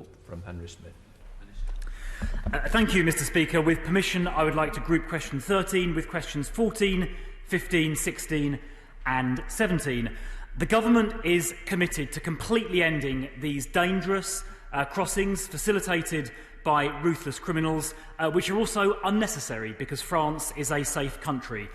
vote from Henry Smith. Thank you, Mr Speaker. With permission, I would like to group question 13 with questions 14, 15, 16 and 17. The Government is committed to completely ending these dangerous crossings facilitated by ruthless criminals, which are also unnecessary because France is a safe country.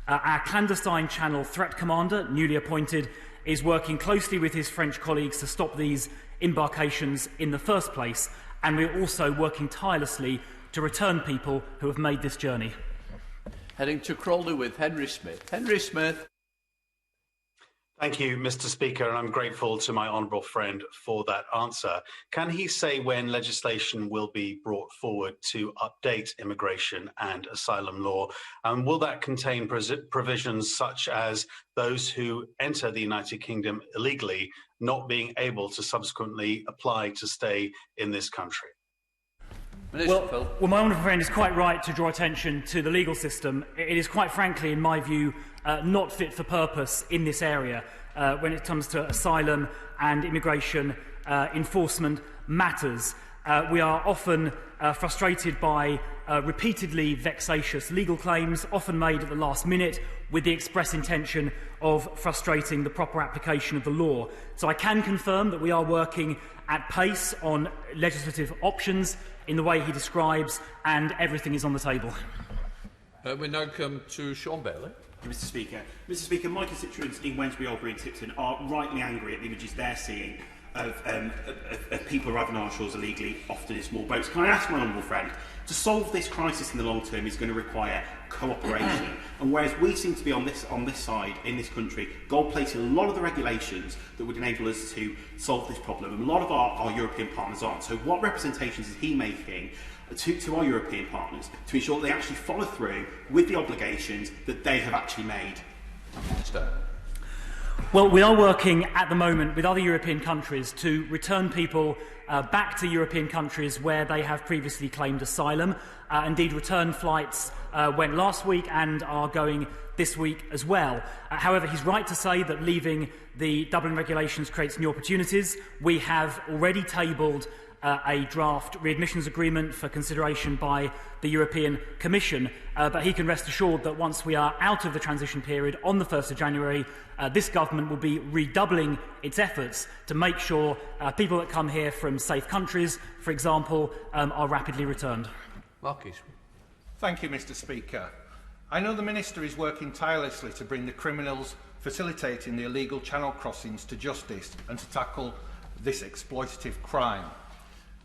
Our clandestine channel threat commander, newly appointed, is working closely with his French colleagues to stop these embarkations in the first place, and we're also working tirelessly to return people who have made this journey. Heading to Crawley with Henry Smith. Henry Smith. Thank you, Mr Speaker, and I'm grateful to my honourable friend for that answer. Can he say when legislation will be brought forward to update immigration and asylum law? And will that contain provisions such as those who enter the United Kingdom illegally not being able to subsequently apply to stay in this country? Well, my honourable friend is quite right to draw attention to the legal system. It is quite frankly, in my view, not fit for purpose in this area when it comes to asylum and immigration enforcement matters. We are often frustrated by repeatedly vexatious legal claims, often made at the last minute, with the express intention of frustrating the proper application of the law. So I can confirm that we are working at pace on legislative options in the way he describes, and everything is on the table. We now come to Sean Bailey. Mr Speaker, my constituents in Wednesbury, Albury and Tipton are rightly angry at the images they're seeing of people arriving on our shores illegally, often in small boats. Can I ask my honourable friend, to solve this crisis in the long term is going to require cooperation, and whereas we seem to be on this side, in this country, gold-plating a lot of the regulations that would enable us to solve this problem, and a lot of our European partners aren't. So what representations is he making to our European partners to ensure that they actually follow through with the obligations that they have actually made? Well, we are working at the moment with other European countries to return people back to European countries where they have previously claimed asylum. Indeed, return flights went last week and are going this week as well. However, he's right to say that leaving the Dublin regulations creates new opportunities. We have already tabled a draft readmissions agreement for consideration by the European Commission, but he can rest assured that once we are out of the transition period on the 1st of January, this government will be redoubling its efforts to make sure people that come here from safe countries, for example, are rapidly returned. Marquis. Thank you, Mr Speaker. I know the Minister is working tirelessly to bring the criminals facilitating the illegal channel crossings to justice and to tackle this exploitative crime.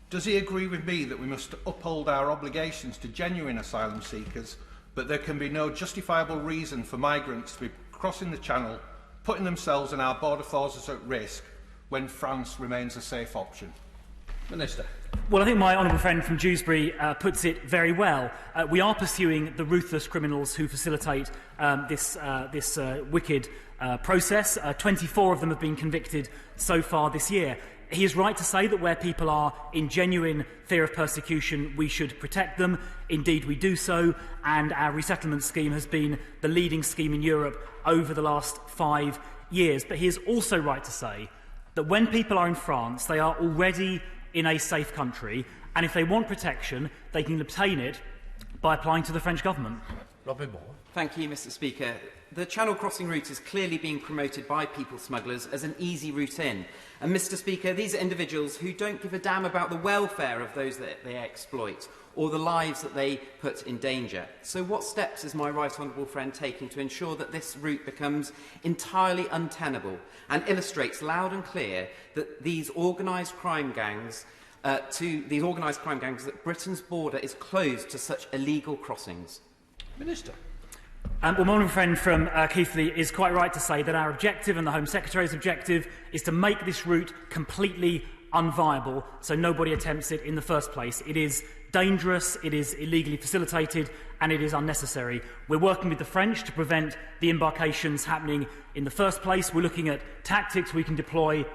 Does he agree with me that we must uphold our obligations to genuine asylum seekers, but there can be no justifiable reason for migrants to be crossing the channel, putting themselves and our border forces at risk when France remains a safe option? Minister. Well, I think my honourable friend from Dewsbury puts it very well. We are pursuing the ruthless criminals who facilitate this wicked process. 24 of them have been convicted so far this year. He is right to say that where people are in genuine fear of persecution, we should protect them. Indeed, we do so, and our resettlement scheme has been the leading scheme in Europe over the last 5 years. But he is also right to say that when people are in France, they are already in a safe country, and if they want protection, they can obtain it by applying to the French government. Robin Moore. Thank you, Mr Speaker. The Channel crossing route is clearly being promoted by people smugglers as an easy route in. And, Mr Speaker, these are individuals who don't give a damn about the welfare of those that they exploit or the lives that they put in danger. So what steps is my right honourable friend taking to ensure that this route becomes entirely untenable and illustrates loud and clear that these organised crime gangs that Britain's border is closed to such illegal crossings? Minister. Well, my honourable friend from Keighley is quite right to say that our objective and the Home Secretary's objective is to make this route completely unviable so nobody attempts it in the first place. It is dangerous, it is illegally facilitated, and it is unnecessary. We're working with the French to prevent the embarkations happening in the first place. We're looking at tactics we can deploy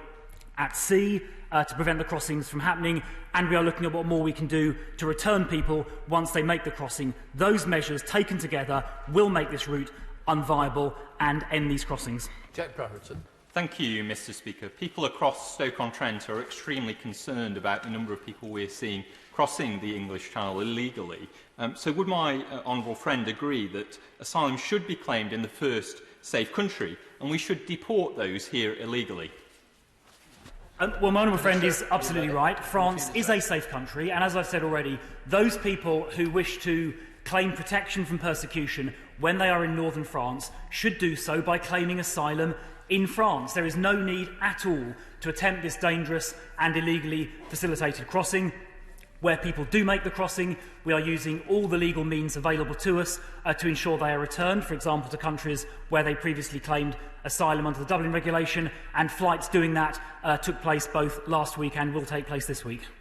at sea to prevent the crossings from happening, and we are looking at what more we can do to return people once they make the crossing. Those measures taken together will make this route unviable and end these crossings. Jack Brotherton. Thank you, Mr Speaker. People across Stoke-on-Trent are extremely concerned about the number of people we're seeing crossing the English Channel illegally. So would my honourable friend agree that asylum should be claimed in the first safe country and we should deport those here illegally? Well, my honourable friend is absolutely right. France is a safe country, and as I've said already, those people who wish to claim protection from persecution when they are in northern France should do so by claiming asylum in France. There is no need at all to attempt this dangerous and illegally facilitated crossing. Where people do make the crossing, we are using all the legal means available to us to ensure they are returned, for example, to countries where they previously claimed asylum under the Dublin regulation, and flights doing that took place both last week and will take place this week.